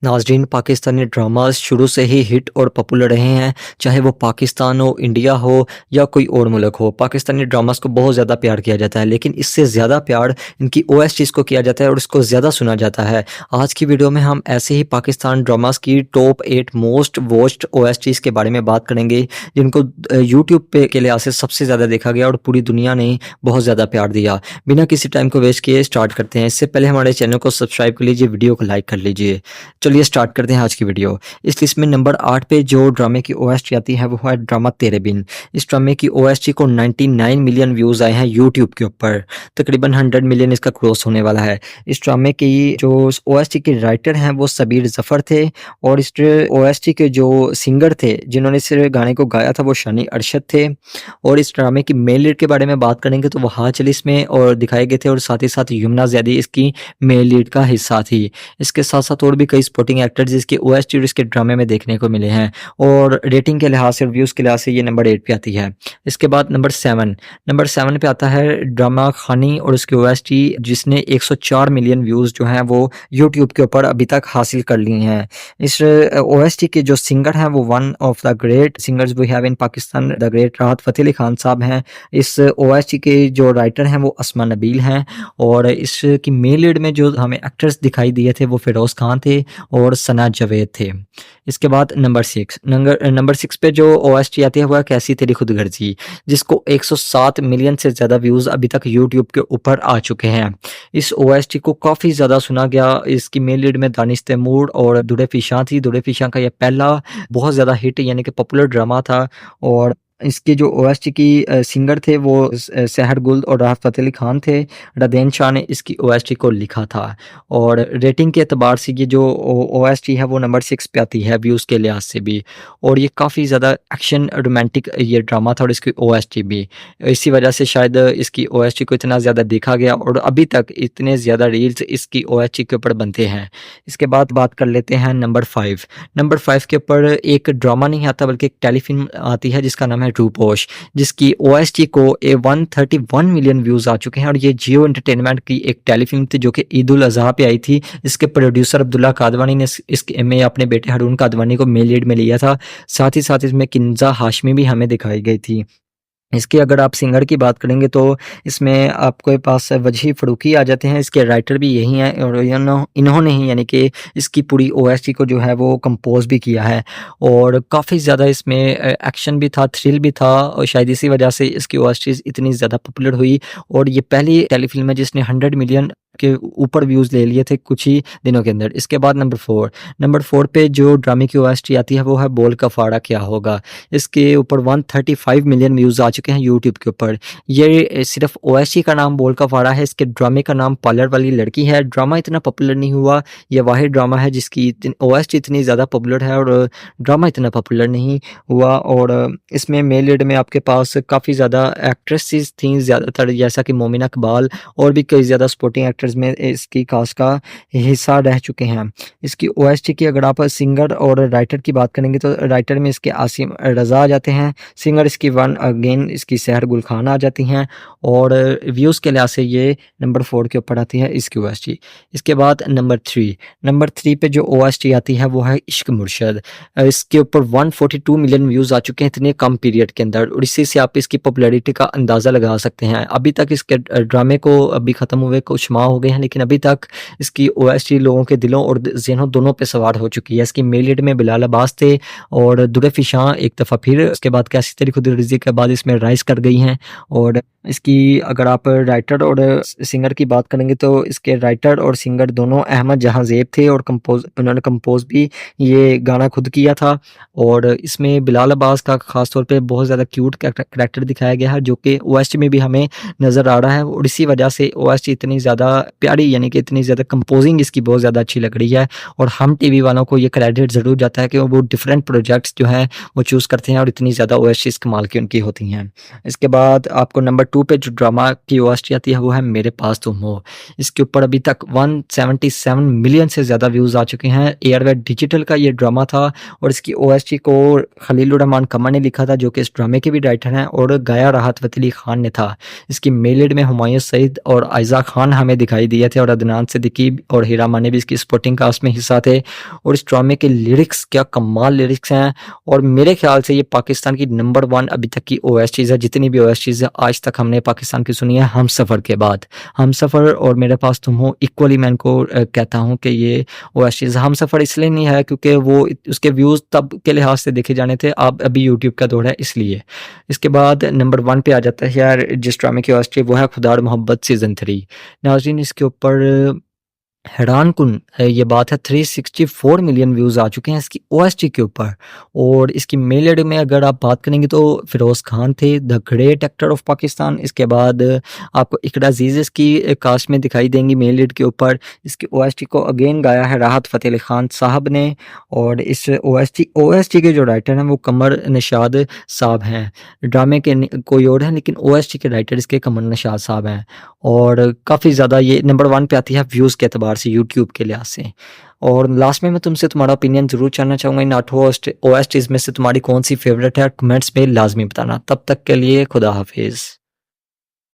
नाज़रीन, पाकिस्तानी ड्रामास शुरू से ही हिट और पॉपुलर रहे हैं, चाहे वो पाकिस्तान हो, इंडिया हो या कोई और मुल्क हो। पाकिस्तानी ड्रामास को बहुत ज़्यादा प्यार किया जाता है, लेकिन इससे ज़्यादा प्यार इनकी ओएसटीज़ को किया जाता है और इसको ज़्यादा सुना जाता है। आज की वीडियो में हम ऐसे ही पाकिस्तान ड्रामास की टॉप 8 मोस्ट वॉच्ड ओएसटीज़ के बारे में बात करेंगे, जिनको यूट्यूब पे के लिहाज से सबसे ज़्यादा देखा गया और पूरी दुनिया ने बहुत ज़्यादा प्यार दिया। बिना किसी टाइम को वेस्ट किए स्टार्ट करते हैं। इससे पहले हमारे चैनल को सब्सक्राइब कर लीजिए, वीडियो को लाइक कर लीजिए। चलिए स्टार्ट करते हैं आज की वीडियो। इस लिस्ट में नंबर 8 पे जो ड्रामे की ओएसटी आती है वो है ड्रामा तेरे बिन। इस ड्रामे की ओएसटी को 99 मिलियन व्यूज़ आए हैं यूट्यूब के ऊपर। तकरीबन 100 मिलियन इसका क्रॉस होने वाला है। इस ड्रामे की जो ओएसटी के राइटर हैं वो सबीर ज़फ़र थे और इस ओएसटी के जो सिंगर थे जिन्होंने इस गाने को गाया था वो शानी अरशद थे। और इस ड्रामे की मेल लीड के बारे में बात करेंगे तो वो हाचल इसमें और दिखाए गए थे और साथ ही साथ यमुना ज़ैदी इसकी मेल लीड का हिस्सा थी। इसके साथ-साथ और भी कई सपोर्टिंग एक्टर्स इसके ओएसटी और इसके ड्रामे में देखने को मिले हैं और रेटिंग के लिहाज से, रिव्यूज़ के लिहाज से ये नंबर 8 पे आती है। इसके बाद नंबर 7 पे आता है ड्रामा खानी और उसकी ओएसटी जिसने 104 मिलियन व्यूज़ जो हैं वो यूट्यूब के ऊपर अभी तक हासिल कर लिए हैं। इस ओएसटी के जो सिंगर हैं वो one of the great singers we have in Pakistan, the great Rahat Fateh Ali Khan साहब हैं। इस ओएसटी के जो राइटर हैं वो अस्मा नबील हैं और इसकी मेल लीड में जो हमें एक्टर्स दिखाई दिए थे वो फ़िरोज़ खान थे और सना जावेद थे। इसके बाद नंबर 6 पे जो ओएसटी आती है वो है कैसी तेरी खुदगर्जी, जिसको 107 मिलियन से ज़्यादा व्यूज़ अभी तक यूट्यूब के ऊपर आ चुके हैं। इस ओएसटी को काफ़ी ज़्यादा सुना गया। इसकी मेन लीड में दानिश तैमूर और दुरे फ़िशां थी। दुरे फ़िशां का ये पहला बहुत ज़्यादा हिट यानी कि पॉपुलर ड्रामा था और इसके जो ओएसटी की सिंगर थे वो सहर गुल और राहत फ़तेह अली खान थे। रदेन शाह ने इसकी ओएसटी को लिखा था और रेटिंग के एतबार से ये जो ओएसटी है वो नंबर 6 पे आती है व्यूज़ के लिहाज से भी। और ये काफ़ी ज़्यादा एक्शन रोमांटिक ये ड्रामा था और इसकी ओएसटी भी। इसी वजह से शायद इसकी ओएसटी को इतना ज़्यादा देखा गया और अभी तक इतने ज़्यादा रील्स इसकी ओएसटी के ऊपर बनते हैं। इसके बाद बात कर लेते हैं नंबर 5 के ऊपर एक ड्रामा नहीं आता बल्कि एक टेलीफ़िल्म आती है जिसका नाम है रूपोश, जिसकी ओएसटी को 131 मिलियन व्यूज़ आ चुके हैं और ये जियो एंटरटेनमेंट की एक टेलीफ़िल्म थी जो कि ईद उल अज़हा पे आई थी। इसके प्रोड्यूसर अब्दुल्ला कादवानी ने इसके में अपने बेटे हारून कादवानी को मेन लीड में लिया था। साथ ही साथ इसमें किन्ज़ा हाशमी भी हमें दिखाई गई थी। इसके अगर आप सिंगर की बात करेंगे तो इसमें आपके पास वजीह फ़ारूकी आ जाते हैं। इसके राइटर भी यही हैं और इन्होंने ही यानी कि इसकी पूरी ओएसटी को जो है वो कंपोज़ भी किया है और काफ़ी ज़्यादा इसमें एक्शन भी था, थ्रिल भी था और शायद इसी वजह से इसकी ओएसटीज़ इतनी ज़्यादा पॉपुलर हुई और ये पहली टेलीफ़िल्म है जिसने 100 मिलियन के ऊपर व्यूज़ ले लिए थे कुछ ही दिनों के अंदर। इसके बाद नंबर 4 पे जो ड्रामे की ओएसटी आती है वो है बोल का फाड़ा क्या होगा। इसके ऊपर 135 मिलियन व्यूज़ आ चुके हैं यूट्यूब के ऊपर। ये सिर्फ ओएसटी का नाम बोल का फाड़ा है, इसके ड्रामे का नाम पार्लर वाली लड़की है। ड्रामा इतना पॉपुलर नहीं हुआ, ये वाहिद ड्रामा है जिसकी ओएसटी इतनी ज़्यादा पॉपुलर है और ड्रामा इतना पॉपुलर नहीं हुआ। और इसमें मेल लीड में आपके पास काफ़ी ज़्यादा एक्ट्रेसेस थीं ज़्यादातर, जैसा कि मोमिना इकबाल और भी कई ज़्यादा सपोर्टिंग एक्टर्स में इसकी कास्ट का हिस्सा रह चुके हैं। इसकी ओएसटी की अगर आप सिंगर और राइटर की बात करेंगे तो राइटर में इसके आसिम रज़ा आ जाते हैं। सिंगर इसकी वन अगेन इसकी सहर गुल खान आ जाती हैं और व्यूज़ के लिहाज से ये नंबर 4 के ऊपर आती है इसकी ओएसटी। इसके बाद नंबर 3 पे जो ओएसटी आती है वो है इश्क मुर्शद। इसके ऊपर 142 मिलियन व्यूज़ आ चुके हैं इतने कम पीरियड के अंदर और इसी से आप इसकी पॉपुलैरिटी का अंदाज़ा लगा सकते हैं। अभी तक इसके ड्रामे को अभी ख़त्म हुए कुछ माह हो गए हैं लेकिन अभी तक इसकी ओएसटी लोगों के दिलों और ज़हनों दोनों पे सवार हो चुकी है। इसकी मेल लीड में बिलाल अब्बास थे और दुरे फ़िशां एक दफ़ा फिर उसके बाद कैसी तेरी खुदगर्जी के बाद इसमें राइज़ कर गई हैं। और इसकी अगर आप राइटर और सिंगर की बात करेंगे तो इसके राइटर और सिंगर दोनों अहमद जहां ज़ेब थे और उन्होंने कंपोज़ भी ये गाना खुद किया था। और इसमें बिलाल अब्बास का ख़ास तौर पे बहुत ज़्यादा क्यूट करैक्टर दिखाया गया है जो कि ओएसटी में भी हमें नज़र आ रहा है और इसी वजह से ओएसटी इतनी ज़्यादा प्यारी यानी कि इतनी ज़्यादा कंपोजिंग इसकी बहुत ज़्यादा अच्छी लग रही है। और हम टीवी वालों को ये क्रेडिट ज़रूर जाता है कि वो डिफरेंट प्रोजेक्ट्स जो हैं वो चूज़ करते हैं और इतनी ज़्यादा ओएसटीज़ कमाल की उनकी होती हैं। इसके बाद आपको नंबर 2 पे जो ड्रामा की ओएसटी आती है वो है मेरे पास तुम हो। इसके ऊपर अभी तक 177 मिलियन से ज़्यादा व्यूज़ आ चुके हैं। एयरवेट डिजिटल का ये ड्रामा था और इसकी ओएसटी को खलीलुर रहमान कमर ने लिखा था जो कि इस ड्रामे के भी राइटर हैं और गाया राहत फ़तेह अली खान ने था। इसकी मेल लीड में हुमायूं सईद और आयज़ा खान हमें दिखाई दिखाई दिए थे और अदनान सिद्दीकी और हीरा मानी भी इसकी सपोर्टिंग कास्ट में हिस्सा थे। और इस ड्रामे के लिरिक्स क्या कमाल लिरिक्स हैं और मेरे ख्याल से ये पाकिस्तान की नंबर 1 अभी तक की ओएसटीज़ है। जितनी भी ओएसटीज़ है आज तक हमने पाकिस्तान की सुनी है हमसफ़र के बाद। हमसफ़र और मेरे पास तुम हो इक्वली मैं इनको कहता हूँ कि ये ओएसटीज़ हमसफ़र इसलिए नहीं है क्योंकि वो उसके व्यूज़ तब के लिहाज से देखे जाने थे, अब अभी यूट्यूब का दौर है इसलिए। इसके बाद नंबर 1 पे आ जाता है यार जिस ड्रामे की ओएसटी वो है खुदा और मोहब्बत सीज़न 3। नाज़रीन इसके ऊपर हैरानकुन ये बात है 364 मिलियन व्यूज़ आ चुके हैं इसकी ओएसटी के ऊपर। और इसकी मेल लीड में अगर आप बात करेंगे तो फ़िरोज़ खान थे, the great actor of Pakistan. इसके बाद आपको इकरा अज़ीज़ इसकी कास्ट में दिखाई देंगी मेल लीड के ऊपर। इसकी ओएसटी को अगेन गाया है राहत फ़तेह अली खान साहब ने और इस ओएसटी के जो राइटर हैं वो कमर नशाद साहब हैं। ड्रामे के कोई और हैं लेकिन ओएसटी के राइटर इसके कमर नशाद साहब हैं। और काफ़ी ज़्यादा ये नंबर 1 पे आती है व्यूज़ के एतबार से यूट्यूब के लिहाज से। और लास्ट में मैं तुमसे तुम्हारा ओपिनियन ज़रूर जानना चाहूँगा इन 8 ओएसटीज़ में से तुम्हारी कौन-सी फ़ेवरेट है? कमेंट्स में लाज़मी बताना। तब तक के लिए खुदा हाफ़िज़।